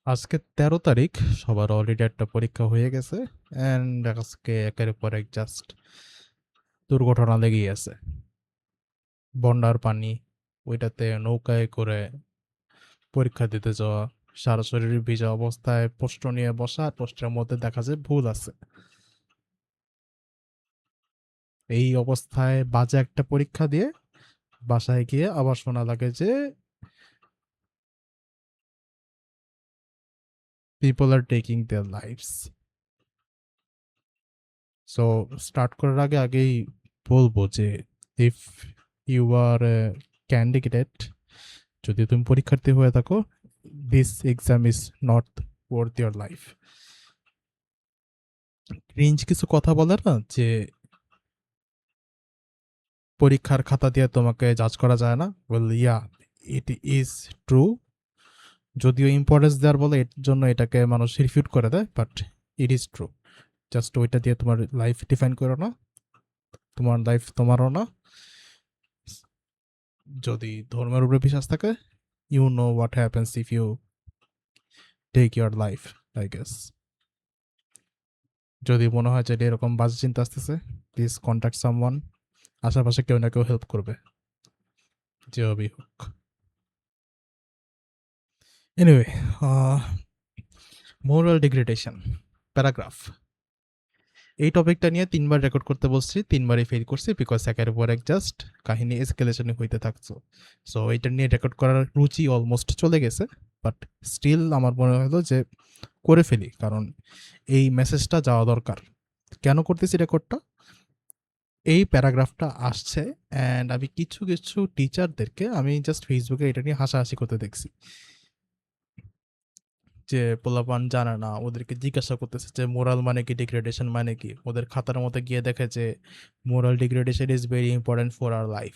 আজকে ১৩ তারিখ। সবার অলরেডি একটা পরীক্ষা হয়ে গেছে। অ্যান্ড আজকে একের পর এক জাস্ট দুর্ঘটনা লেগেই আছে। বন্যার পানি, ওইটাতে নৌকায় করে পরীক্ষা দিতে যাওয়া, সারা শরীর ভিজা অবস্থায় প্রশ্ন নিয়ে বসা, আর প্রশ্নের মধ্যে দেখা যায় ভুল আছে। এই অবস্থায় বাজে একটা পরীক্ষা দিয়ে বাসায় গিয়ে আবার শোনা লাগে যে people are taking their lives. So start করার আগেই বলবো যে ইফ ইউ আর ক্যান্ডিডেট, যদি তুমি পরীক্ষার্থী হয়ে থাকো, this exam is not worth your life. Cringe কিছু কথা বলে না যে পরীক্ষার খাতা দিয়ে তোমাকে জাজ করা যায় না, well yeah, it is true. যদিও ইম্পর্টেন্স দেওয়ার বলে এর জন্য এটাকে মানুষ রিফিউট করে দেয়, but it is true. Just ওইটা দিয়ে তোমার লাইফ ডিফাইন করো না, তোমার লাইফ তোমারও না। যদি ধর্মের উপরে বিশ্বাস থাকে, you know what happens if you take your life, I guess. যদি মনে হয় যে এটা এরকম বাজে চিন্তা আসতেছে, প্লিজ কন্ট্যাক্ট সামওয়ান। আশেপাশে কেউ না কেউ হেল্প করবে, যেভাবেই হোক। এনিওয়ে, মোরাল ডিগ্রেডেশন প্যারাগ্রাফ, এই টপিকটা নিয়ে ৩ বার রেকর্ড করতে বলছি, ৩ বারই ফেল করছি, বিকজ একের পর এক জাস্ট কাহিনী এসকেলেশনে হইতে থাকছো। সো এটা নিয়ে রেকর্ড করার রুচি অলমোস্ট চলে গেছে, বাট স্টিল আমার মনে হলো যে করে ফেলি, কারণ এই মেসেজটা যাওয়া দরকার। কেন করতেছি রেকর্ডটা? এই প্যারাগ্রাফটা আসছে অ্যান্ড আমি কিছু কিছু টিচারদেরকে আমি জাস্ট ফেসবুকে এটা নিয়ে হাসাহাসি করতে দেখছি, যে পোলাপান জানে না, ওদেরকে জিজ্ঞাসা করতেছে যে মোরাল মানে কি, ডিগ্রেডেশন মানে কি। ওদের খাতার মধ্যে গিয়ে দেখে যে moral degradation is very important for our life.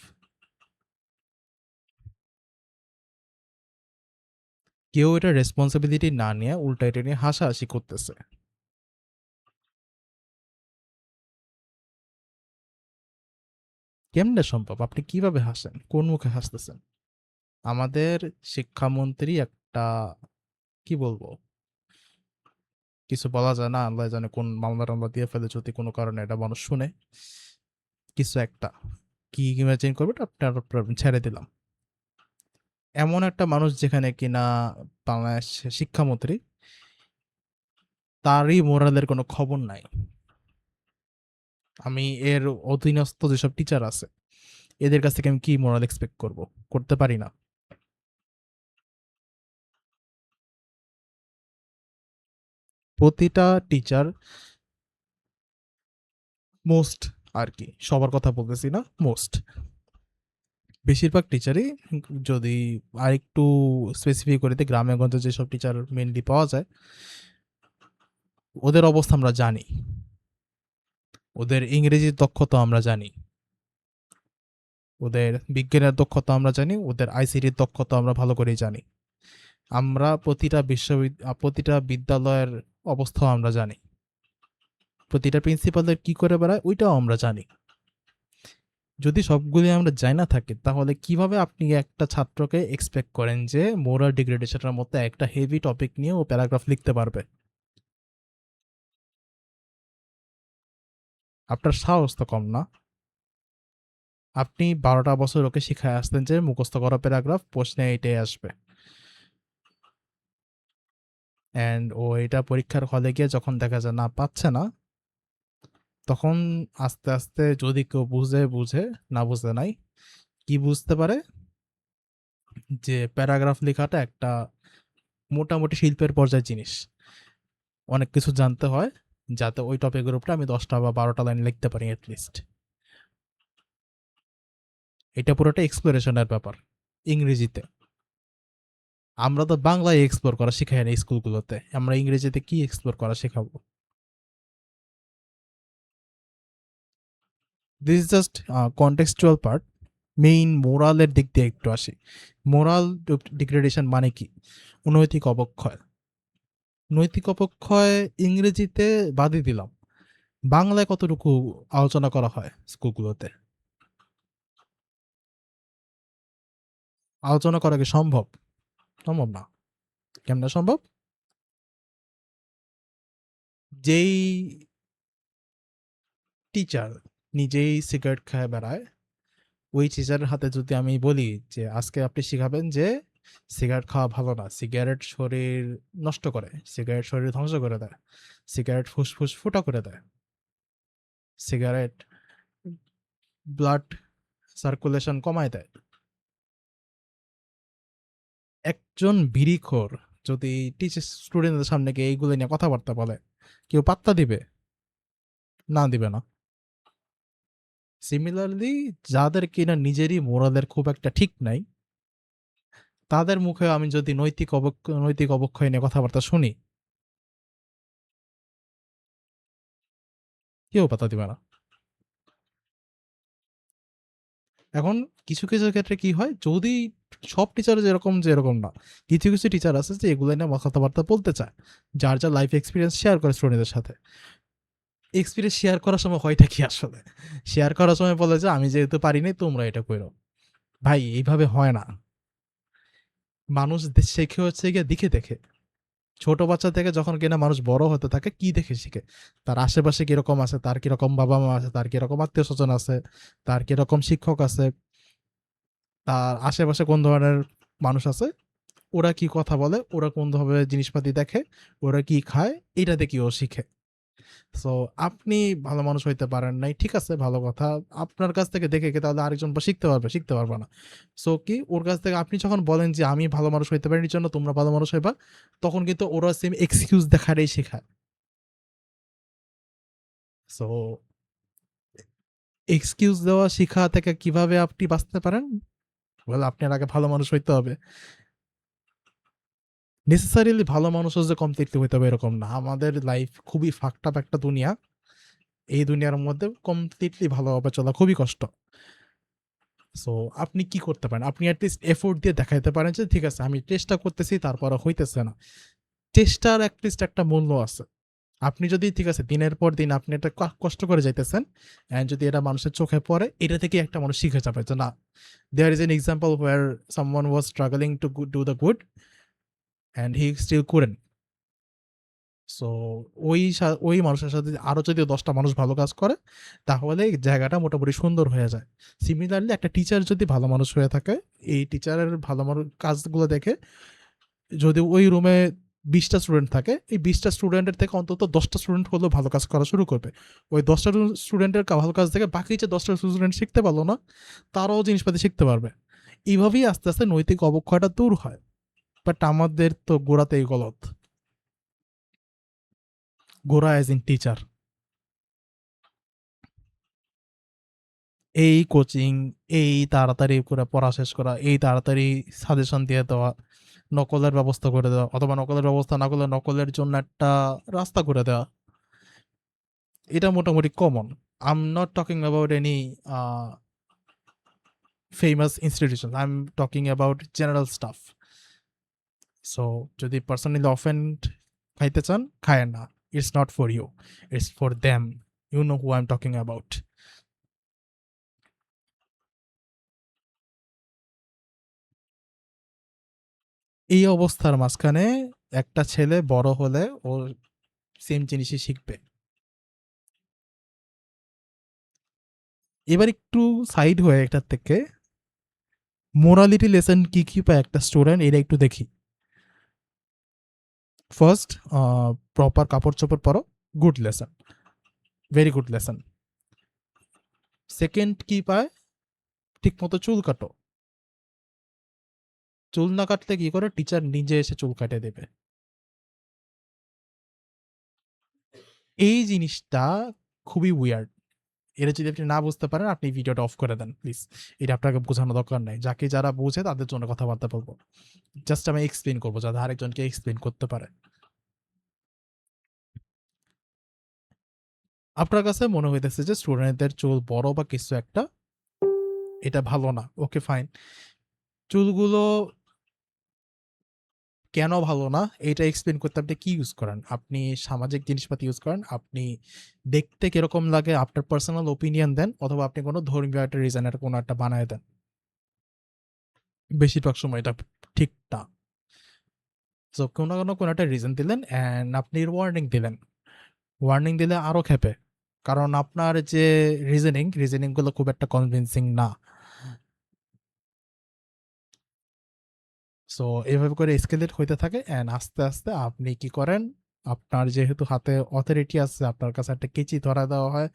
কেউ এটা রেসপন্সিবিলিটি না নিয়ে উল্টা এটা নিয়ে হাসাহাসি করতেছে। কেমনে সম্ভব? আপনি কিভাবে হাসেন? কোন মুখে হাসতেছেন? আমাদের শিক্ষামন্ত্রী একটা, কি বলবো, কিছু বলা যায় না, আল্লাহ জানে কোন মামলা টামলা দিয়ে ফেলে যদি কোনো কারণে এটা মানুষ শুনে। কিছু একটা কি ইমাজিন করবে, আপনার ছেড়ে দিলাম। এমন একটা মানুষ যেখানে কিনা বাংলাদেশ শিক্ষামন্ত্রী, তারই মোরালের কোনো খবর নাই। আমি এর অধীনস্থ যেসব টিচার আছে, এদের কাছ থেকে আমি কি মোরাল এক্সপেক্ট করব? করতে পারি না। প্রতিটা টিচার, মোস্ট, আর কি সবার কথা বলতেছি না, মোস্ট বেশিরভাগ টিচারই, যদি আরেকটু স্পেসিফিক করে দিই, গ্রামে গঞ্জে যেসব টিচার মেনলি পাওয়া যায়, ওদের অবস্থা আমরা জানি। ওদের ইংরেজির দক্ষতা আমরা জানি, ওদের বিজ্ঞানের দক্ষতা আমরা জানি, ওদের আইসিটির দক্ষতা আমরা ভালো করেই জানি। আমরা প্রতিটা বিদ্যালয়ের অবস্থাও আমরা জানি, প্রতিটা প্রিন্সিপালদের কি করে বেড়ায় ওইটাও আমরা জানি। যদি সবগুলি আমরা জানি না থাকি, তাহলে কিভাবে আপনি একটা ছাত্রকে এক্সপেক্ট করেন যে মোরাল ডিগ্রেডেশনের মতো একটা হেভি টপিক নিয়ে ও প্যারাগ্রাফ লিখতে পারবে? আপনার সাহস তো কম না। আপনি 12টা বছর ওকে শিখায় আসতেন যে মুখস্থ করা প্যারাগ্রাফ প্রশ্নে এটাই আসবে, অ্যান্ড ও এটা পরীক্ষার হলে গিয়ে যখন দেখা যায় না পাচ্ছে না, তখন আস্তে আস্তে যদি কেউ বুঝে বুঝে, না বুঝে নাই, কি বুঝতে পারে যে প্যারাগ্রাফ লেখাটা একটা মোটামুটি শিল্পের পর্যায়ে জিনিস, অনেক কিছু জানতে হয় যাতে ওই টপিকের উপরে আমি 10টা বা 12টা লাইন লিখতে পারি অ্যাটলিস্ট। এটা পুরোটা এক্সপ্লোরেশনের ব্যাপার ইংরেজিতে। আমরা তো বাংলায় এক্সপ্লোর করা শিখাই না স্কুলগুলোতে, আমরা ইংরেজিতে কি এক্সপ্লোর করা শেখাবো? This is just contextual part. Main মোরালের দিক দিয়ে একটু আসি। মোরাল ডিগ্রেডেশন মানে কি? নৈতিক অবক্ষয়। নৈতিক অবক্ষয় ইংরেজিতে বাদই দিলাম, বাংলায় কতটুকু আলোচনা করা হয় স্কুলগুলোতে? আলোচনা করা কি সম্ভব? সম্ভব না। কেমনে সম্ভব? যেই টিচার নিজেই সিগারেট খায় বেড়ায়, ওই টিচারের হাতে যদি আমি বলি যে আজকে আপনি শিখাবেন যে সিগারেট খাওয়া ভালো না, সিগারেট শরীর নষ্ট করে, সিগারেট শরীর ধ্বংস করে দেয়, সিগারেট ফুসফুস ফুটা করে দেয়, সিগারেট ব্লাড সার্কুলেশন কমায় দেয়, একজন বিড়িখোর যদি টিচার স্টুডেন্টদের সামনে গিয়ে এইগুলো নিয়ে কথাবার্তা বলে, কেউ পাত্তা দিবে? না, দিবে না। সিমিলারলি যাদের কিনা নিজেরই মোরালের খুব একটা ঠিক নাই, তাদের মুখে আমি যদি নৈতিক অবক্ষয় নিয়ে কথাবার্তা শুনি, কেউ পাত্তা দিবে না। এখন কিছু কিছু ক্ষেত্রে কি হয়, যদি সব টিচার যেরকম না, কিছু কিছু টিচার আছে যে এগুলো নিয়ে কথাবার্তা বলতে চায়, যার যা লাইফ এক্সপিরিয়েন্স শেয়ার করে স্টুডেন্টদের সাথে। এক্সপিরিয়েন্স শেয়ার করার সময় হয়টা কি আসলে, শেয়ার করার সময় বলে যে আমি যেহেতু পারিনি তোমরা এটা করো। ভাই, এইভাবে হয় না। মানুষ শেখে হচ্ছে গিয়ে দেখে দেখে। ছোট বাচ্চা থেকে যখন কিনা মানুষ বড় হতে থাকে, কি দেখে শিখে? তার আশেপাশে কিরকম আছে, তার কিরকম বাবা মা আছে, তার কিরকম আত্মীয় স্বজন আছে, তার কিরকম শিক্ষক আছে, তার আশেপাশে কোন ধরনের মানুষ আছে, ওরা কি কথা বলে, ওরা কোন ধরনের জিনিসপাতি দেখে, ওরা কি খায়, এটা দেখি ও শিখে। সো আপনি ভালো মানুষ হইতে পারেন নাই, ঠিক আছে, ভালো কথা। আপনার কাছ থেকে দেখে কি তাহলে আরেকজন শিখতে পারবে? শিখতে পারবে না। সো কি ওর কাছ থেকে আপনি যখন বলেন যে আমি ভালো মানুষ হইতে পারি জন্য তোমরা ভালো মানুষ হইবা, তখন কিন্তু ওরা সেম এক্সকিউজ দেখারেই শেখায়। সো এক্সকিউজ দেওয়া শিখা থেকে কিভাবে আপনি বাঁচতে পারেন? বলে আপনার আগে ভালো মানুষ হইতে হবে। নেসেসারিলি ভালো মানুষও যে কমপ্লিটলি হইতে হবে এরকম না। আমাদের লাইফ খুবই ফাকড আপ একটা দুনিয়া। এই দুনিয়ার মধ্যে কমপ্লিটলি ভালোভাবে চলা খুবই কষ্ট। সো আপনি কি করতে পারেন? আপনি এটলিস্ট এফোর্ট দিয়ে দেখাইতে পারেন যে ঠিক আছে আমি চেষ্টা করতেছি, তারপরে হইতেছে না। চেষ্টার এটলিস্ট একটা মূল্য আছে। আপনি যদি ঠিক আছে দিনের পর দিন আপনি এটা কষ্ট করে যাইতেছেন, অ্যান্ড যদি এটা মানুষের চোখে পড়ে, এটা থেকে একটা মানুষ শিখে যাবে যে না, there is an example where someone was struggling to do the good and he still couldn't. So ওই মানুষের সাথে আরো যদি 10টা মানুষ ভালো কাজ করে, তাহলে এই জায়গাটা মোটামুটি সুন্দর হয়ে যায়। সিমিলারলি একটা টিচার যদি ভালো মানুষ হয়ে থাকে, এই টিচারের ভালো মানুষ কাজগুলো দেখে যদি ওই রুমে 20টা স্টুডেন্ট থাকে, এই 20টা স্টুডেন্টের থেকে অন্তত 10টা স্টুডেন্ট হলেও ভালো কাজ করা শুরু করবে। ওই 10টা স্টুডেন্টের ভালো কাজ দেখে বাকি যে 10টা স্টুডেন্ট শিখতে পারলো না, তারাও জিনিসপাতি শিখতে পারবে। এইভাবেই আস্তে আস্তে নৈতিক অবক্ষয়টা দূর হয়। বাট আমাদের তো গোড়াতেই গলত। গোড়া অ্যাজ ইন টিচার। এই কোচিং, এই তাড়াতাড়ি করে পড়া শেষ করা, এই তাড়াতাড়ি সাজেশন দিয়ে দেওয়া, নকলের ব্যবস্থা করে দেওয়া, অথবা নকলের ব্যবস্থা না করলে নকলের জন্য একটা রাস্তা করে দেওয়া, এটা মোটামুটি common. I am not talking about any famous institution, I am talking about general stuff. So যদি পার্সোনালি অফেন্ড খাইতে চান, খায় না। It's not for you, it's for them. You know who I am talking about. এই অবস্থার মাঝখানে একটা ছেলে বড় হলে ও সেম জিনিসই শিখবে। এবার একটু সাইড হয়ে এটার থেকে মোরালিটি লেসন কি কি পায় একটা স্টুডেন্ট, এটা একটু দেখি। ফার্স্ট, প্রপার কাপড় চোপড় পরো, good lesson, very good lesson. Second কি পায়, ঠিক মতো চুল কাটো। চুল না কাটলে কি করে, টিচার নিজে এসে চুল কাটে দেবে। এই জিনিসটা খুবই উইয়ার্ড। এটা যদি আপনি না বুঝতে পারেন, আপনি ভিডিওটা অফ করে দেন প্লিজ। এটা আপনাকে বোঝানো দরকার নাই, যাকে যারা বুঝে তাদের জন্য কথাবার্তা বলবো। জাস্ট আমি এক্সপ্লেন করবো যাতে আরেকজনকে এক্সপ্লেন করতে পারে। আপনার কাছে মনে হইতেছে যে স্টুডেন্টদের চুল বড় বা কিছু একটা, এটা ভালো না, ওকে ফাইন। চুলগুলো কেন ভালো না এটা এক্সপ্লেন করতে আপনি কি ইউজ করেন? আপনি সামাজিক জিনিসপাতি ইউজ করেন, আপনি দেখতে কিরকম লাগে আপনার পার্সোনাল ওপিনিয়ন দেন, অথবা আপনি কোনো ধর্মীয় একটা রিজনের কোনো একটা বানায় দেন। বেশিরভাগ সময় এটা ঠিক না। সো কোনো একটা রিজন দিলেন অ্যান্ড আপনি ওয়ার্নিং দিলেন, ওয়ার্নিং দিলে আরো ক্ষেপে, কারণ আপনার যে রিজনিং গুলো খুব একটা কনভিন্সিং না। সো এভাবে করে এসকেলেট হইতে থাকে, অ্যান্ড আস্তে আস্তে আপনি কি করেন, আপনার যেহেতু হাতে অথরিটি আছে, আপনার কাছে একটা কেচি ধরা দেওয়া হয়,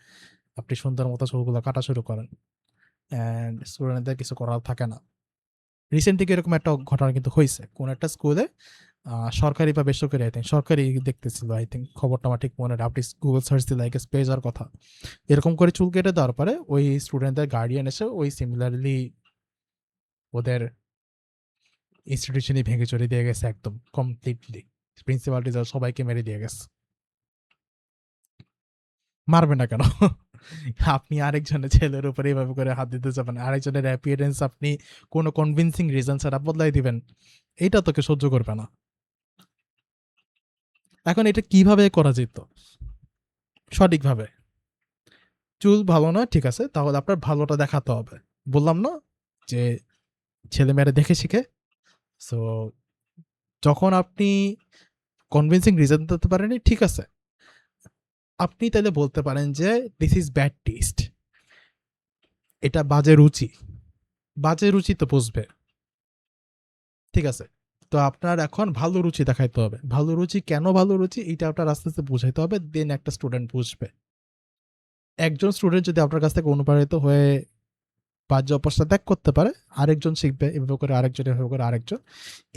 আপনি সুন্দর মতো চুলগুলো কাটা শুরু করেন, অ্যান্ড স্টুডেন্টদের কিছু করার থাকে না। রিসেন্টলি এরকম একটা ঘটনা কিন্তু হয়েছে কোন একটা স্কুলে, সরকারি বা বেসরকারি, আই থিঙ্ক সরকারি দেখতেছিল, আই থিঙ্ক খবরটা আমার ঠিক মনে নেই, আপনি গুগল সার্চ দিলে আই গেস পেয়ে যাওয়ার কথা। এরকম করে চুল কেটে দেওয়ার পরে ওই স্টুডেন্টদের গার্ডিয়ান এসে ওই সিমিলারলি ওদের ইনস্টিটিউশনই ভেঙে চড়ে দিয়ে গেছে একদম কমপ্লিটলি, প্রিন্সিপাল টিচার সবাইকে মেরে দিয়ে গেছে। মারবে না কেন? আপনি আরেকজনের ছেলের উপরে এভাবে করে হাত দিতে যাবেন, আরেকজনের অ্যাপিয়ারেন্স আপনি কোনো কনভিন্সিং রিজন ছাড়া বদলাই দিবেন, এইটা তোকে সহ্য করবে না। এখন এটা কিভাবে করা যেত সঠিকভাবে? চুল ভালো নয়, ঠিক আছে, তাহলে আপনার ভালোটা দেখাতে হবে। বললাম না যে ছেলে মেয়েরা দেখে শিখে। সো যখন আপনি কনভিন্সিং রিজন দিতে পারেনি, ঠিক আছে, আপনি তাহলে বলতে পারেন যে দিস ইজ ব্যাড টেস্ট, এটা বাজে রুচি। বাজে রুচি তো বুঝবে, ঠিক আছে। তো আপনার এখন ভালো রুচি দেখাইতে হবে, ভালো রুচি কেন ভালো রুচি এটা আপনার আস্তে আস্তে বুঝাইতে হবে, দেন একটা স্টুডেন্ট বুঝবে। একজন স্টুডেন্ট যদি আপনার কাছ থেকে অনুপ্রাণিত হয়ে বাহ্য অপরটা ত্যাগ করতে পারে, আরেকজন শিখবে, এভাবে করে আরেকজন, এভাবে করে আরেকজন,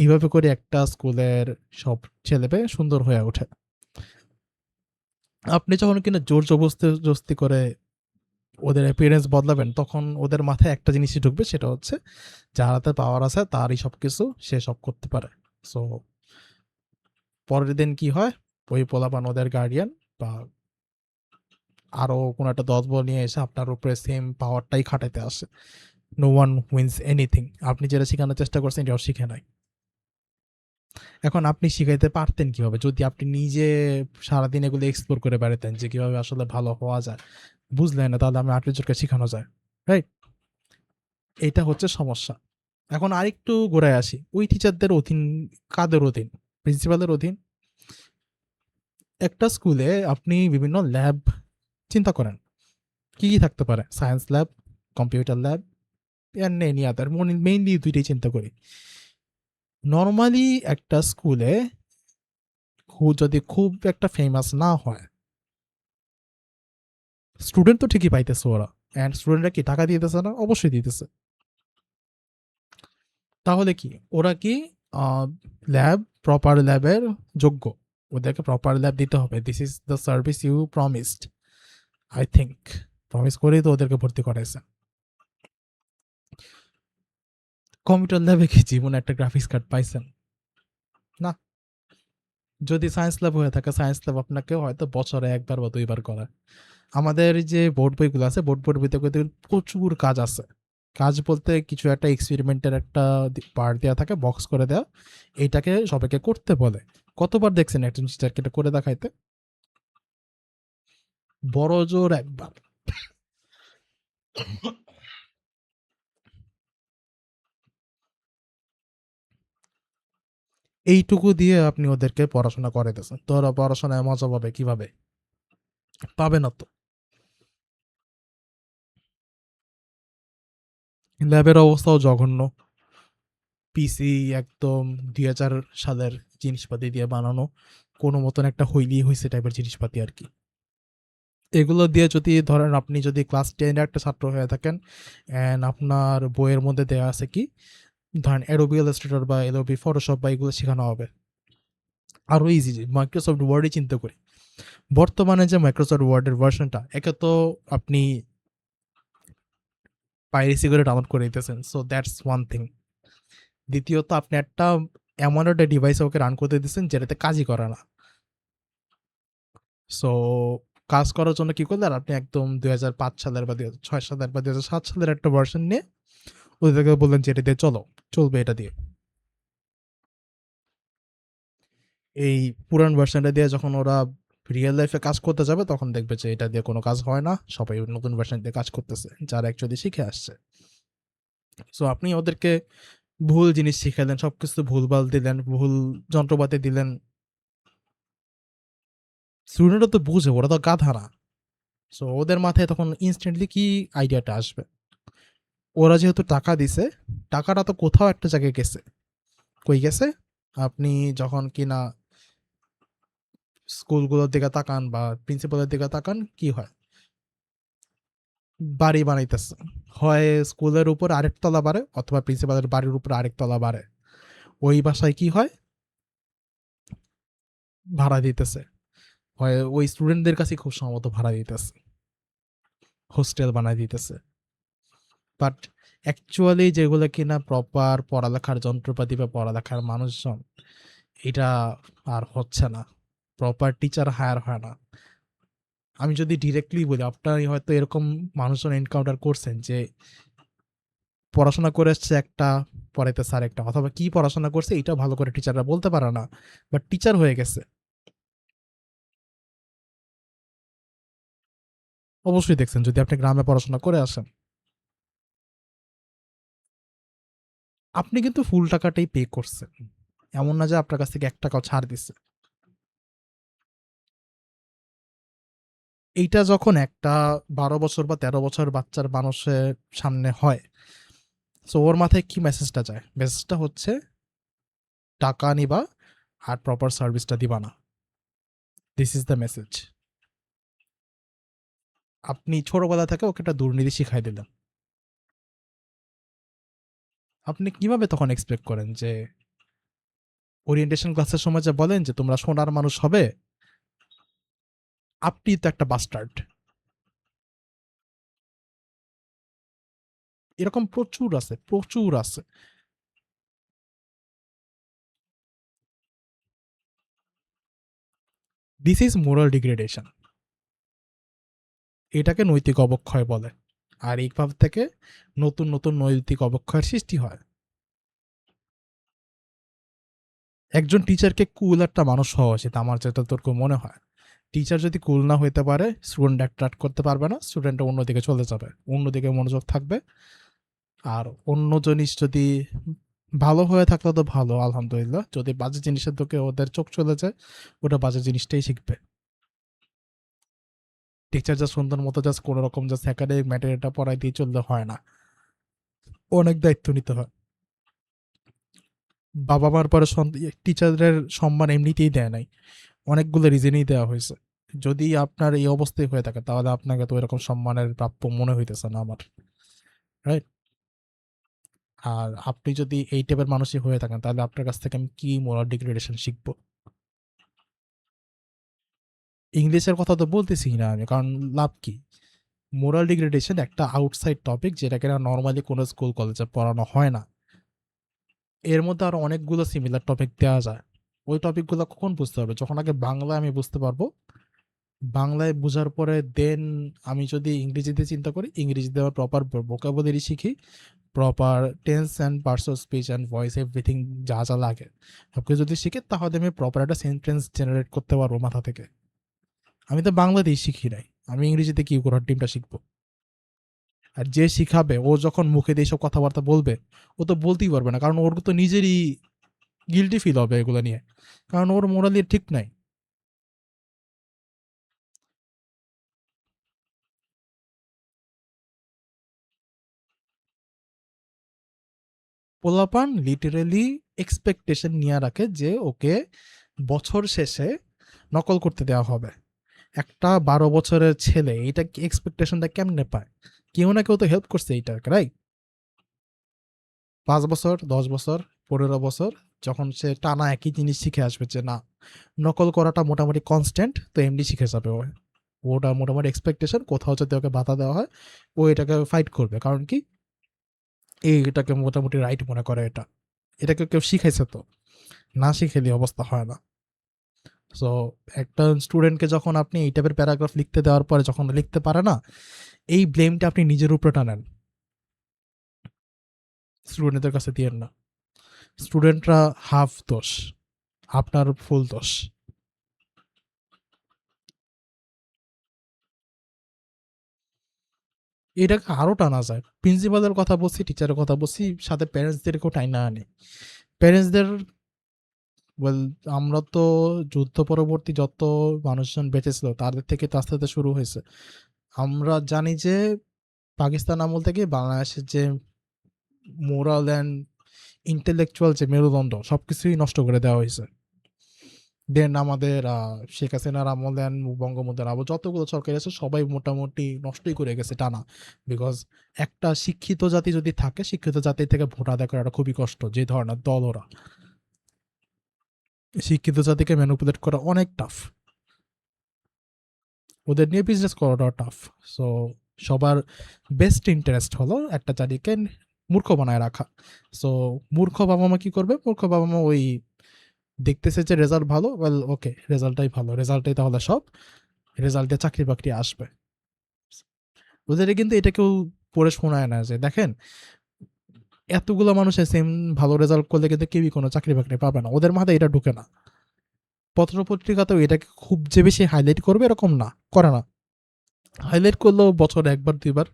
এইভাবে করে একটা স্কুলের সব ছেলেপেলে সুন্দর হয়ে ওঠে। আপনি যখন কিনা জোর জবরদস্তি করে ওদের অ্যাপিয়ারেন্স বদলাবেন, তখন ওদের মাথায় একটা জিনিসই ঢুকবে, সেটা হচ্ছে যার হাতে পাওয়ার আছে তারই সব কিছু, সে সব করতে পারে। সো পরের দিন কি হয়, ওই পোলাপান ওদের গার্ডিয়ান বা আরো কোনো একটা দল বল নিয়ে এসে আপনার উপরে সেম পাওয়ারটাই খাটাইতে আসে। নো ওয়ান উইন্স এনিথিং, আপনি যেটা শেখানোর চেষ্টা করছেন এটাও শিখে নাই। এখন আপনি শিখাইতে পারতেন কিভাবে যদি আপনি নিজে সারাদিন এগুলো এক্সপ্লোর করে বেড়াতেন যে কিভাবে আসলে ভালো হওয়া যায়, বুঝলেন না, তাহলে আমি আরেকজনকে শেখানো যায়, রাইট? এইটা হচ্ছে সমস্যা। এখন আরেকটু ঘুরে আসি, ওই টিচারদের অধীন কাদের অধীন? প্রিন্সিপালের অধীন। একটা স্কুলে আপনি বিভিন্ন ল্যাব চিন্তা করেন, কি কি থাকতে পারে? Science lab, computer lab, and any other, mainly দুইটাই চিন্তা করি। নর্মালি একটা স্কুলে যদি খুব একটা ফেমাস না হয়, স্টুডেন্ট তো ঠিকই পাইতেছে ওরা, অ্যান্ড স্টুডেন্টরা কি টাকা দিতেছে না? অবশ্যই দিতেছে। তাহলে কি ওরা কি ল্যাব, প্রপার ল্যাবের যোগ্য? ওদেরকে প্রপার ল্যাব দিতে হবে, this is the service you promised, I think. Promise করেই তো ওদেরকে ভর্তি করাইছে। কম্পিউটার ল্যাবে কি জীবনে একটা গ্রাফিক্স কার্ড পাইছেন? না। যদি সায়েন্স ল্যাব হয়ে থাকে, সায়েন্স ল্যাব আপনাকে হয়তো বছরে একবার বা দুইবার করায়। আমাদের যে বোর্ড বইগুলো আছে, বোর্ড বইয়ের ভিতরে প্রচুর কাজ আছে। কাজ বলতে কিছু একটা এক্সপেরিমেন্টের একটা পার্ট দেওয়া থাকে, বক্স করে দেওয়া, এইটাকে সবাইকে করতে বলে। কতবার দেখছেন একজন টিচারকে এটা করে দেখাইতে? বড় জোর একবার। এইটুকু দিয়ে আপনি ওদেরকে পড়াশোনা করে দিয়েছেন, তো ওরা পড়াশোনায় মজা পাবে কিভাবে? পাবে না তো। ল্যাবের অবস্থাও জঘন্য, পিসি একদম 2000 সালের জিনিসপাতি দিয়ে বানানো, কোনো মতন একটা হইলেই হয়েছে টাইপের জিনিসপাতি আর কি। এগুলো দিয়ে যদি ধরেন আপনি যদি ক্লাস 10 একটা ছাত্র হয়ে থাকেন, অ্যান্ড আপনার বইয়ের মধ্যে দেওয়া আছে কি, ধরেন অ্যাডোবি ইলাস্ট্রেটর বা অ্যাডোবি ফটোশপ বা এগুলো শেখানো হবে, আরও ইজি। যে মাইক্রোসফট ওয়ার্ডই চিন্তা করি, বর্তমানে যে মাইক্রোসফট ওয়ার্ডের ভার্সনটা, একে তো আপনি পাইরেসি করে ডাউনলোড করে দিতেছেন, সো দ্যাটস ওয়ান থিং। দ্বিতীয়ত আপনি একটা এমন একটা ডিভাইসে ওকে রান করতে দিচ্ছেন যেটাতে কাজই করে না। সো কাজ করার জন্য কি করলেন আপনি, একদম 2005 সালের বা 2006 সালের বা 2007 সালের একটা ভার্সন নিয়ে ওদেরকে বললেন যে এটা দিয়ে চলবে এটা দিয়ে। এই পুরান ভার্সনটা দিয়ে যখন ওরা রিয়েল লাইফে কাজ করতে যাবে, তখন দেখবে যে এটা দিয়ে কোনো কাজ হয় না, সবাই নতুন ভার্সন দিয়ে কাজ করতেছে যারা অ্যাকচুয়ালি শিখে আসছে। সো আপনি ওদেরকে ভুল জিনিস শিখালেন, সবকিছু ভুলভাল দিলেন, ভুল যন্ত্রপাতি দিলেন, স্টুডেন্টরা তো বুঝে, ওরা তো গাধা না। সো ওদের মাথায় তখন ইনস্ট্যান্টলি কি আইডিয়াটা আসবে, ওরা যেহেতু টাকা দিছে, টাকাটা তো কোথাও একটা জায়গায় গেছে। কই গেছে? আপনি যখন কিনা স্কুলগুলোর দিকে তাকান বা প্রিন্সিপালের দিকে তাকান, কি হয়? বাড়ি বানাইতেছে। হয় স্কুলের উপর আরেক তলা বাড়ে, অথবা প্রিন্সিপালের বাড়ির উপর আরেক তলা বাড়ে। ওই বাসায় কি হয়? ভাড়া দিতেছে। হয় ওই স্টুডেন্টদের কাছে খুব সম্ভবত ভাড়া দিতেছে, হোস্টেল বানায় দিতেছে। বাট অ্যাকচুয়ালি যেগুলো কিনা প্রপার পড়ালেখার যন্ত্রপাতি বা পড়ালেখার মানুষজন, এটা আর হচ্ছে না। প্রপার টিচার হায়ার হয় না। আমি যদি ডিরেক্টলি বলি, আপনারা হয়তো এরকম মানুষজন এনকাউন্টার করছেন যে পড়াশোনা করে এসছে একটা, পড়াইতেছে আরেকটা, অথবা কি পড়াশোনা করছে এটা ভালো করে টিচাররা বলতে পারে না, বাট টিচার হয়ে গেছে। অবশ্যই দেখছেন, যদি আপনি গ্রামে পড়াশোনা করে আসেন, আপনি কিন্তু ফুল টাকাটাই পে করছেন। এমন না যে আপনার কাছ থেকে ১ টাকাও ছাড় দিছে। এইটা যখন একটা ১২ বছর বা ১৩ বছর বাচ্চার মানুষের সামনে হয়, সো ওর মাথায় কি মেসেজটা যায়? মেসেজটা হচ্ছে টাকা নিবা আর প্রপার সার্ভিসটা দিবা না। This is the message. আপনি ছোটবেলা থেকে ওকে একটা দুর্নীতি শিখাই দিলেন। আপনি কিভাবে তখন এক্সপেক্ট করেন যে ওরিয়েন্টেশন ক্লাসের সময় যে বলেন যে তোমরা সোনার মানুষ হবে, আপনি তো একটা বাস্টার্ড। এরকম প্রচুর আছে, প্রচুর আছে। This is moral degradation. এটাকে নৈতিক অবক্ষয় বলে। আর এইভাব থেকে নতুন নতুন নৈতিক অবক্ষয়ের সৃষ্টি হয়। একজন টিচারকে কুল একটা মানুষ হওয়া উচিত, আমার যেটা তোর মনে হয়। টিচার যদি কুল না হইতে পারে, স্টুডেন্ট অ্যাট্রাক্ট করতে পারবে না, স্টুডেন্ট অন্যদিকে চলে যাবে, অন্যদিকে মনোযোগ থাকবে। আর অন্য জিনিস যদি ভালো হয়ে থাকলে তো ভালো, আলহামদুলিল্লাহ। যদি বাজে জিনিসের দিকে ওদের চোখ চলে যায়, ওটা বাজে জিনিসটাই শিখবে। টিচার যা সুন্দর মতো জাস্ট কোনো রকম জাস্ট একাডেমিক ম্যাটেরিয়ালটা পড়াই দিয়ে চললে হয় না, অনেক দায়িত্ব নিতে হয়। বাবা মার পরে টিচারদের সম্মান এমনিতেই দেয় নাই, অনেকগুলো রিজনেই দেওয়া হয়েছে। যদি আপনার এই অবস্থায় হয়ে থাকে, তাহলে আপনাকে তো এরকম সম্মানের প্রাপ্য মনে হইতেছে না আমার, রাইট? আর আপনি যদি এই টাইপের মানুষই হয়ে থাকেন, তাহলে আপনার কাছ থেকে আমি কি মোরাল ডিগ্রেডেশন শিখবো? ইংলিশের কথা তো বলতেছি না আমি, কারণ লাভ কি? মোরাল ডিগ্রেডেশন একটা আউটসাইড টপিক, যেটা কিনা নর্মালি কোনো স্কুল কলেজে পড়ানো হয় না। এর মধ্যে আরো অনেকগুলো সিমিলার টপিক দেওয়া যায়। ওই টপিকগুলো কখন বুঝতে হবে? যখন আগে বাংলায় আমি বুঝতে পারবো। বাংলায় বুঝার পরে দেন আমি যদি ইংরেজিতে চিন্তা করি, ইংরেজিতে আমার প্রপার ভোকাবুলারি শিখি, proper tense and parts of speech and voice everything যা যা লাগে সবকিছু যদি শিখি, তাহলে আমি প্রপার একটা সেন্টেন্স জেনারেট করতে পারবো মাথা থেকে। আমি তো বাংলাতেই শিখি নাই, আমি ইংরেজিতে কি করার টিমটা শিখবো? আর যে শিখাবে ও যখন মুখে দিয়ে এইসব কথাবার্তা বলবে, ও তো বলতেই পারবে না, কারণ ওর তো নিজেরই গিল্টি ফিল হবে এগুলো নিয়ে, কারণ ওর মোরালি ঠিক নাই। পোলাপান লিটারেলি এক্সপেকটেশন নিয়ে রাখে যে ওকে বছর শেষে নকল করতে দেওয়া হবে। একটা ১২ বছরের ছেলে এটা কি এক্সপেকটেশনটা কেমনে পায়? কেউ না কেউ তো হেল্প করছে এইটাকে, রাইট? ৫ বছর, ১০ বছর, ১৫ বছর যখন সে টানা একই জিনিস শিখে আসবে যে না, নকল করাটা মোটামুটি কনস্ট্যান্ট, তো এমনি শিখে যাবে ও। ওটা মোটামুটি এক্সপেকটেশন, কোথাও যদি ওকে বাধা দেওয়া হয়, ও এটাকে ফাইট করবে। কারণ কি? এটাকে মোটামুটি রাইট মনে করে এটা। এটাকে কেউ শিখাইছে তো, না শিখেলে অবস্থা হয় না। সো একটা স্টুডেন্টকে যখন আপনি এই টাইপের প্যারাগ্রাফ লিখতে দেওয়ার পরে যখন লিখতে পারে না, এই ব্লেমটা আপনি নিজের উপরে টানেন, স্টুডেন্টদের কাছে দিয়েন না। স্টুডেন্টরা হাফ দোষ, আপনার ফুল দোষ। এটাকে আরো টানা যায়, প্রিন্সিপালের কথা বলছি, টিচারের কথা বলছি, সাথে প্যারেন্টসদেরকেও টাইনা আনে। প্যারেন্টসদের ওয়েল, আমরা তো যুদ্ধ পরবর্তী যত মানুষজন বেঁচে ছিল তাদের থেকে তো আস্তে আস্তে শুরু হয়েছে। আমরা জানি যে পাকিস্তান আমল থেকে বাংলাদেশের যে মোরাল অ্যান্ড ইন্টেলেকচুয়াল যে মেরুদণ্ড সবকিছুই নষ্ট করে দেওয়া হয়েছে। দেন আমাদের শেখ হাসিনার আমল দেন বঙ্গবন্ধুর আমল যতগুলো সরকার আছে সবাই মোটামুটি নষ্টই করে গেছে টানা। বিকজ একটা শিক্ষিত জাতি যদি থাকে, শিক্ষিত জাতি থেকে ভোট আদায় করাটা খুবই কষ্ট। যে ধরনের দল ওরা, শিক্ষিত জাতিকে ম্যানিপুলেট করা অনেক টাফ, ওদের নিয়ে বিজনেস করাটাও টাফ। সো সবার বেস্ট ইন্টারেস্ট হলো একটা জাতিকে মূর্খ বানায় রাখা। সো মূর্খ বাবা মা কি করবে? মূর্খ বাবা মা ওই দেখতেছে যে রেজাল্ট ভালো, ওয়েল ওকে রেজাল্টটাই ভালো, রেজাল্টটাই তাহলে সব, রেজাল্ট দিয়ে চাকরি বাকরি আসবে। ওদের কিন্তু এটা কেউ পড়ে শোনায় না যে দেখেন এতগুলো মানুষের সেম ভালো রেজাল্ট করলে কিন্তু কেউই কোনো চাকরি বাকরি পাবে না। ওদের মাথায় এটা ঢুকে না। পত্র পত্রিকাতেও এটাকে খুব যে বেশি হাইলাইট করবে এরকম না, করে না। হাইলাইট করলেও বছরে একবার দুইবার,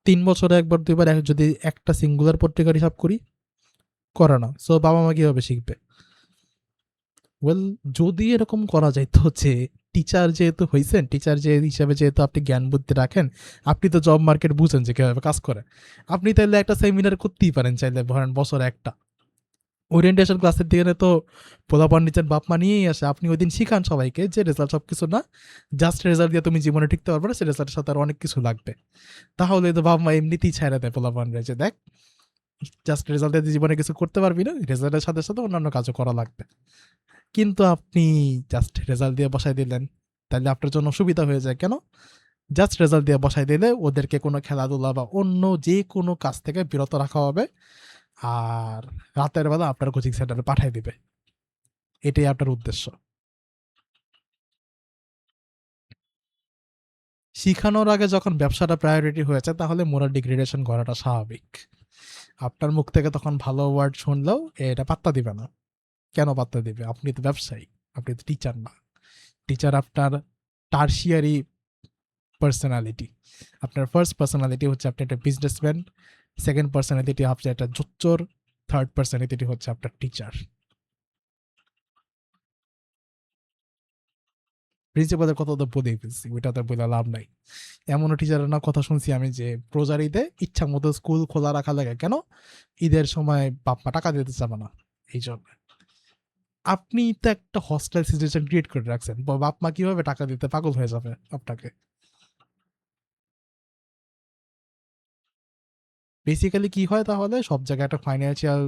3 বছরে একবার দুইবার, যদি একটা সিঙ্গুলার পত্রিকার হিসাব করি, করে না। সো বাবা মা কিভাবে শিখবে? ওয়েল, যদি এরকম করা যায় তো যে টিচার যেহেতু হয়েছেন, টিচার যে হিসাবে যেহেতু আপনি জ্ঞান বুদ্ধি রাখেন, আপনি তো জব মার্কেট বুঝেন যে কীভাবে কাজ করে, আপনি তাহলে একটা সেমিনার করতেই পারেন চাইলে, ধরেন বছরে একটা ওরিয়েন্টেশন ক্লাসের দিকে তো পোলাপান নিচের বাপ মা নিয়েই আসে। আপনি ওই দিন শিখান সবাইকে যে রেজাল্ট সব কিছু না, জাস্ট রেজাল্ট দিয়ে তুমি জীবনে টিকতে পারবে না, সে রেজাল্টের সাথে আর অনেক কিছু লাগবে। তাহলে তো বাপ মা এমনিতেই ছেড়ে দেয় পোলাপানরা যে দেখ জাস্ট রেজাল্ট দিয়ে জীবনে কিছু করতে পারবি না, রেজাল্টের সাথে সাথে অন্যান্য কাজও করা লাগবে। কিন্তু আপনি জাস্ট রেজাল্ট দিয়ে বসাই দিলেন, তাহলে আপনার জন্য সুবিধা হয়ে যায়। কেন? জাস্ট রেজাল্ট দিয়ে বসাই দিলে ওদেরকে কোনো খেলাধুলা বা অন্য যে কোনো কাজ থেকে বিরত রাখা হবে, আর রাতের বেলা আপনার কোচিং সেন্টারে পাঠিয়ে দিবে। এটাই আপনার উদ্দেশ্য। শিখানোর আগে যখন ব্যবসাটা প্রায়োরিটি হয়েছে, তাহলে মোরাল ডিগ্রেডেশন করাটা স্বাভাবিক। আপনার মুখ থেকে তখন ভালো ওয়ার্ড শুনলেও এটা পাত্তা দিবে না। কেন পাত্তা দিবে? আপনি তো ব্যবসায়ী, আপনি তো টিচার না। টিচার আপনার টার্সিয়ারি পার্সোনালিটি। আপনার ফার্স্ট পার্সোনালিটি হচ্ছে আপনি একটা বিজনেসম্যান, সেকেন্ড পার্সোনালিটি আপনি একটা জোচ্চোর, থার্ড পার্সোনালিটি হচ্ছে আপনার টিচার। প্রিন্সিপালের কথা তো বলেই ফেলছি, ওইটা তো বলে লাভ নাই। এমনও টিচারের না কথা শুনছি আমি যে প্রজার ঈদে ইচ্ছা মতো স্কুল খোলা রাখা লাগে। কেন? ঈদের সময় বাপ মা টাকা দিতে চাবে না, এই জন্য। আপনি তো একটা হস্টাইল সিচুয়েশন ক্রিয়েট করে রাখছেন, বাপ মা কিভাবে টাকা দিতে পাগল হয়ে যাবে আপনাকে। বেসিক্যালি কি হয় তাহলে, সব জায়গায় একটা ফাইন্যান্সিয়াল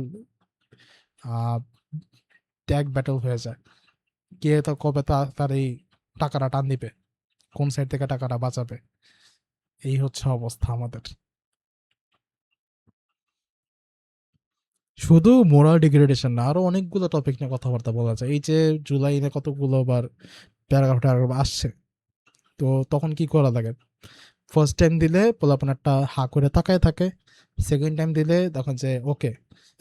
ট্যাগ ব্যাটল হয়ে যায়। কে তো কবে তার এই টাকাটা টান দিবে, কোন সাইড থেকে টাকাটা বাঁচাবে, এই হচ্ছে অবস্থা আমাদের। শুধু মোরাল ডিগ্রেডেশন না, আরো অনেকগুলো টপিক নিয়ে কথাবার্তা বলা যায়। এই যে জুলাই নিয়ে কতগুলো আবার প্যারাগ্রাফ ট্যারাগ্রাফ আসছে, তো তখন কি করা লাগে? ফার্স্ট টাইম দিলে পোলাপান একটা হা করে তাকায় থাকে, সেকেন্ড টাইম দিলে তখন যে ওকে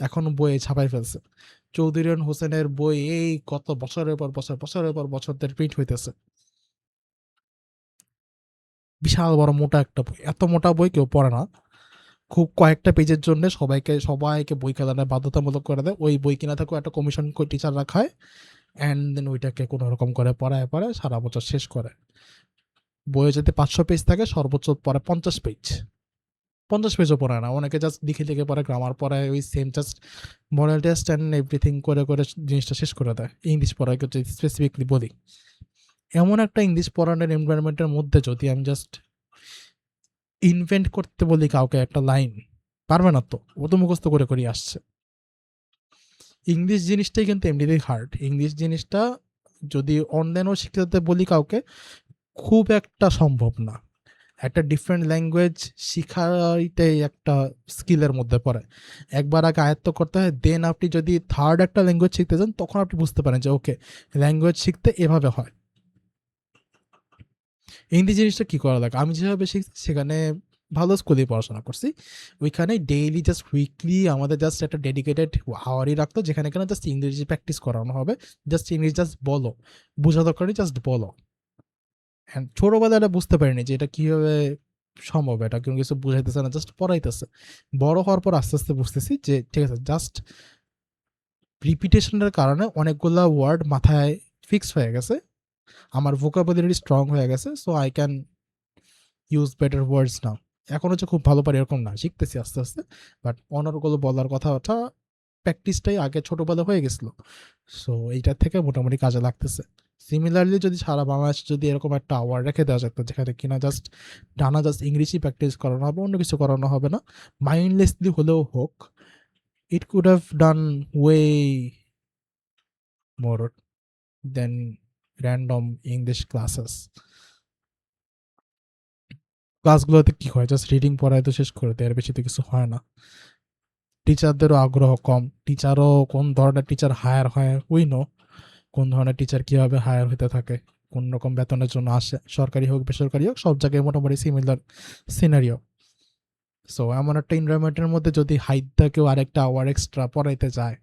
এখন বই ছাপাই ফেলছে। চৌধুরী হোসেনের বই এই কত বছরের পর বছর, বছরের পর বছর ধরে প্রিন্ট হইতেছে, বিশাল বড় মোটা একটা বই। এত মোটা বই কেউ পড়ে না। খুব কয়েকটা পেজের জন্য সবাইকে সবাইকে বই কেনার বাধ্যতামূলক করে দেয়। ওই বই কিনা থাকেও একটা কমিশন টিচার রাখা হয়, অ্যান্ড দেন ওইটাকে কোনো রকম করে পড়ায় পড়ায় সারা বছর শেষ করে। বইয়ে যদি 500 পেজ থাকে, সর্বোচ্চ পড়ে 50 পেজ। 50 পেজও পড়ে না, অনেকে জাস্ট লিখে লিখে পড়ে, গ্রামার পড়ায়, ওই same just model test and everything করে করে জিনিসটা শেষ করে দেয়। ইংলিশ পড়ায় যদি স্পেসিফিকলি বলি, এমন একটা ইংলিশ পড়ানোর এনভায়রনমেন্টের মধ্যে যদি আমি জাস্ট ইনভেন্ট করতে বলি কাউকে একটা লাইন, পারবে না তো, ও তো মুখস্থ করে করে আসছে। ইংলিশ জিনিসটাই কিন্তু এমনিতেই হার্ড। ইংলিশ জিনিসটা যদি অনলাইনেও শিখতে বলি কাউকে, খুব একটা সম্ভব না। একটা ডিফারেন্ট ল্যাঙ্গুয়েজ শিখাটাই একটা স্কিলের মধ্যে পড়ে। একবার আগে আয়ত্ত করতে হয়, দেন আপনি যদি থার্ড একটা ল্যাঙ্গুয়েজ শিখতে চান, তখন আপনি বুঝতে পারেন যে ওকে ল্যাঙ্গুয়েজ শিখতে এভাবে হয়। হিন্দি জিনিসটা কী করা লাগে, আমি যেভাবে শিখছি সেখানে ভালো স্কুলেই পড়াশোনা করছি, ওইখানে ডেইলি জাস্ট উইকলি আমাদের জাস্ট একটা ডেডিকেটেড আওয়ারই রাখতো, যেখানে এখানে জাস্ট ইংরেজি প্র্যাকটিস করানো হবে। জাস্ট ইংরেজি জাস্ট বলো, বোঝা দরকার নেই, জাস্ট বলো। হ্যাঁ, ছোটোবেলায় এটা বুঝতে পারিনি যে এটা কীভাবে সম্ভব, এটা কেউ কিছু বুঝাইতেছে না, জাস্ট পড়াইতেছে। বড় হওয়ার পর আস্তে আস্তে বুঝতেছি যে ঠিক আছে, জাস্ট রিপিটেশনের কারণে অনেকগুলা ওয়ার্ড মাথায় ফিক্স হয়ে গেছে, আমার ভোকাবুলারি স্ট্রং হয়ে গেছে, so I can use better words now. এখন হচ্ছে খুব ভালো পারি এরকম না, শিখতেছি আস্তে আস্তে, বাট অনারগুলো বলার কথাটা প্র্যাকটিসটাই আগে ছোটোবেলা হয়ে গেছিলো, সো এইটার থেকে মোটামুটি কাজে লাগতেছে। সিমিলারলি যদি সারা বাংলাদেশ যদি এরকম একটা আওয়ার রেখে দেওয়া যেত যেখানে কিনা জাস্ট ডানা জাস্ট ইংলিশই প্র্যাকটিস করানো হবে, অন্য কিছু করানো হবে না, মাইন্ডলেসলি হলেও হোক, it could have done way more than random English classes. ক্লাসগুলোতে কি হয়, জাস্ট রিডিং পড়ায় তো শেষ করে দেয়, এর বেশি তো কিছু হয় না। টিচারদেরও আগ্রহ কম, টিচারও কোন ধরনের টিচার হায়ার হয় উই নো, কোন ধরনের টিচার কীভাবে হায়ার হতে থাকে, কোন রকম বেতনের জন্য আসে, সরকারি হোক বেসরকারি হোক সব জায়গায় মোটামুটি সিমিলার সিনারিও। সো এমন একটা এনভায়রনমেন্টের মধ্যে যদি হাইটটা কেউ আরেকটা আওয়ার এক্সট্রা পড়াইতে যায়,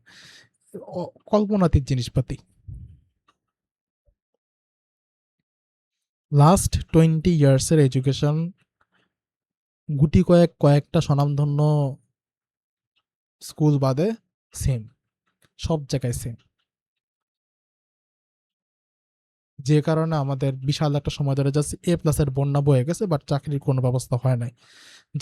কল্পনাতীত জিনিসপাতি। লাস্ট 20 ইয়ার্সের এডুকেশন গুটি কয়েকটা স্বনামধন্য স্কুল বাদে সেম, সব জায়গায় সেম, যে কারণে আমাদের বিশাল একটা সময় ধরে জাস্ট এ প্লাসের বন্যা বয়ে গেছে, বাট চাকরির কোনো ব্যবস্থা হয় নাই।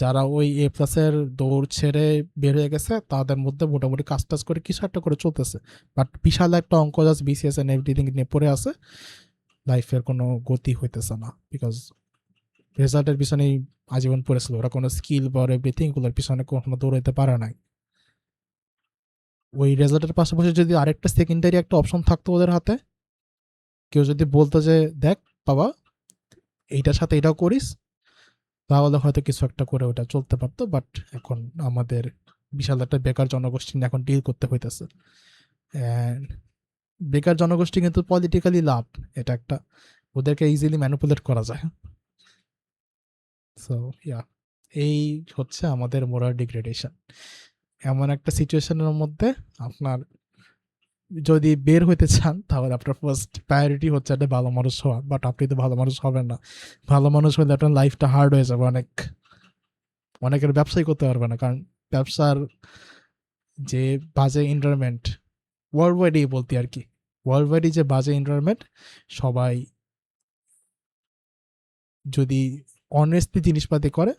যারা ওই এ প্লাসের দৌড় ছেড়ে বের হয়ে গেছে তাদের মধ্যে মোটামুটি কাজ টাজ করে কিছু একটা করে চলতেছে, বাট বিশাল একটা অঙ্ক জাস্ট বিসিএস এন্ড এভরিথিং নিয়ে পড়ে আছে, লাইফের কোনো গতি হইতেছে না, বিকজ রেজাল্টের পিছনেই আজীবন পড়েছিল, ওরা কোনো স্কিল বা এভরিথিং গুলোর পিছনে কখনো দৌড়াইতে পারে নাই। ওই রেজাল্টের পাশাপাশি যদি আরেকটা সেকেন্ডারি একটা অপশন থাকতো ওদের হাতে, কেউ যদি বলতো যে দেখ বাবা এইটার সাথে এটাও করিস, তাহলে হয়তো কিছু একটা করে ওটা চলতে পারতো, বাট এখন আমাদের বিশাল একটা বেকার জনগোষ্ঠী নিয়ে এখন ডিল করতে হইতেছে। বেকার জনগোষ্ঠী কিন্তু পলিটিক্যালি লাভ, এটা একটা, ওদেরকে ইজিলি ম্যানিপুলেট করা যায়। সো ইয়া, এই হচ্ছে আমাদের মোরাল ডিগ্রেডেশন। এমন একটা সিচুয়েশনের মধ্যে আপনার যদি বের হইতে চান তাহলে আপনার ফার্স্ট প্রায়োরিটি হচ্ছে একটা ভালো মানুষ হওয়া, বাট আপনি তো ভালো মানুষ হবেন না। ভালো মানুষ হলে আপনার লাইফটা হার্ড হয়ে যাবে অনেক, অনেকের ব্যবসাই করতে পারবে না, কারণ ব্যবসার যে বাজে এনভায়রনমেন্ট ওয়ার্ল্ড ওয়াইডই বলতে আর কি, ওয়ার্ল্ড ওয়াইডই যে বাজে এনভায়রনমেন্ট, সবাই যদি অনেস্টলি জিনিসপাতি করে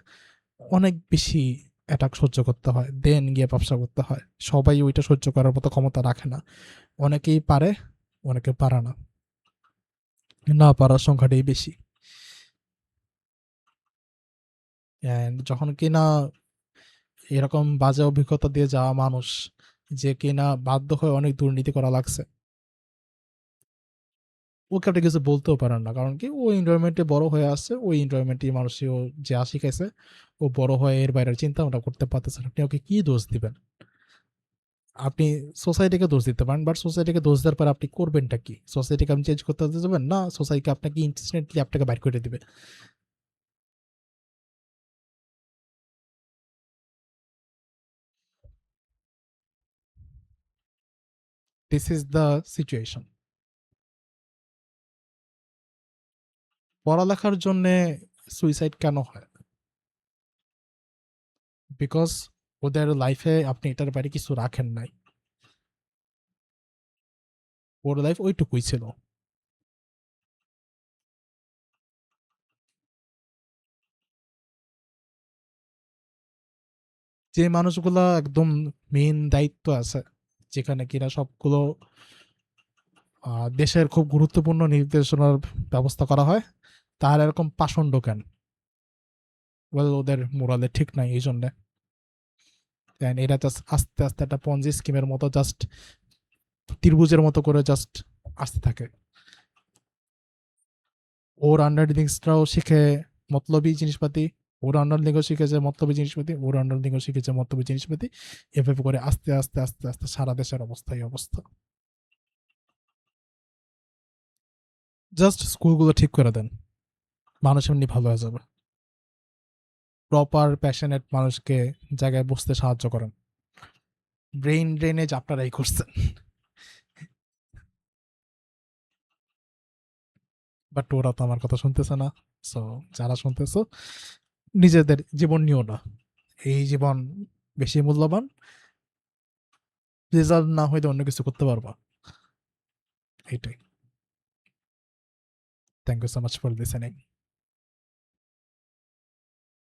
অনেক বেশি অ্যাটাক সহ্য করতে হয়, দেন গিয়ে ব্যবসা করতে হয়। সবাই ওইটা সহ্য করার মতো ক্ষমতা রাখে না, অনেকেই পারে অনেকে পারে না, না পারার সংখ্যাটাই বেশি। অ্যান্ড যখন কিনা এরকম বাজে অভিজ্ঞতা দিয়ে যাওয়া মানুষ, যে কিনা বাধ্য হয়ে অনেক দুর্নীতি করা লাগছে, ওকে আপনি কিছু বলতেও পারেন না, কারণ কি ওই এনভায়রনমেন্টে বড় হয়ে আসছে, ওই এনভায়রনমেন্টই মানুষই ও যা শিখাইছে, ও বড় হয়ে এর বাইরের চিন্তা ভাবনা করতে পারতেছে না, আপনি ওকে কি দোষ দিবেন? আপনি সোসাইটিকে দোষ দিতে পারেন, বাট সোসাইটিকে দোষ দেওয়ার পর আপনি করবেনটা কি? সোসাইটিকে আপনি চেঞ্জ করতে যাবেন না, সোসাইটি আপনাকে ইনস্ট্যান্টলি আপনাকে বাইর করে দিবে। This is the situation. পড়ালেখার জন্যে সুইসাইড কেন হয়? বিকজ ওদের লাইফে আপনি এটার বাইরে কিছু রাখেন নাই, ওর লাইফ ওইটুকুই ছিল। যে মানুষগুলা একদম মেইন দায়িত্ব আছে, যেখানে কিনা সবগুলো দেশের খুব গুরুত্বপূর্ণ নির্দেশনার ব্যবস্থা করা হয়, তার এরকম পাষণ্ড জ্ঞান, ওয়েল ওদের মোরালে ঠিক নাই, এই জন্যে এটা জাস্ট আস্তে আস্তে একটা পঞ্জি স্কিমের মতো জাস্ট ত্রিভুজের মতো করে জাস্ট আসতে থাকে। ওর আন্ডারলিংসরাও শিখে মতলবী জিনিসপাতি, ওর আন্ডারলিংও শিখেছে মতলবী জিনিসপাতি, ওর আন্ডারলিংও শিখেছে মতলবী জিনিসপাতি, এভাবে করে আস্তে আস্তে আস্তে আস্তে সারা দেশের অবস্থা এই অবস্থা। জাস্ট স্কুলগুলো ঠিক করে দেন, মানুষ এমনি ভালো হয়ে যাবে। প্রপার প্যাশনেট মানুষকে জায়গায় বসতে সাহায্য করেন, ব্রেইন ড্রেনেজ আপনারাই করছেন, বাট ওরা তো আমার কথা শুনতেছে না। সো যারা শুনতেছো নিজেদের জীবন নিও না, এই জীবন বেশি মূল্যবান, রেজাল্ট না হইলে অন্য কিছু করতে পারবা। এইটাই। Thank you so much for listening.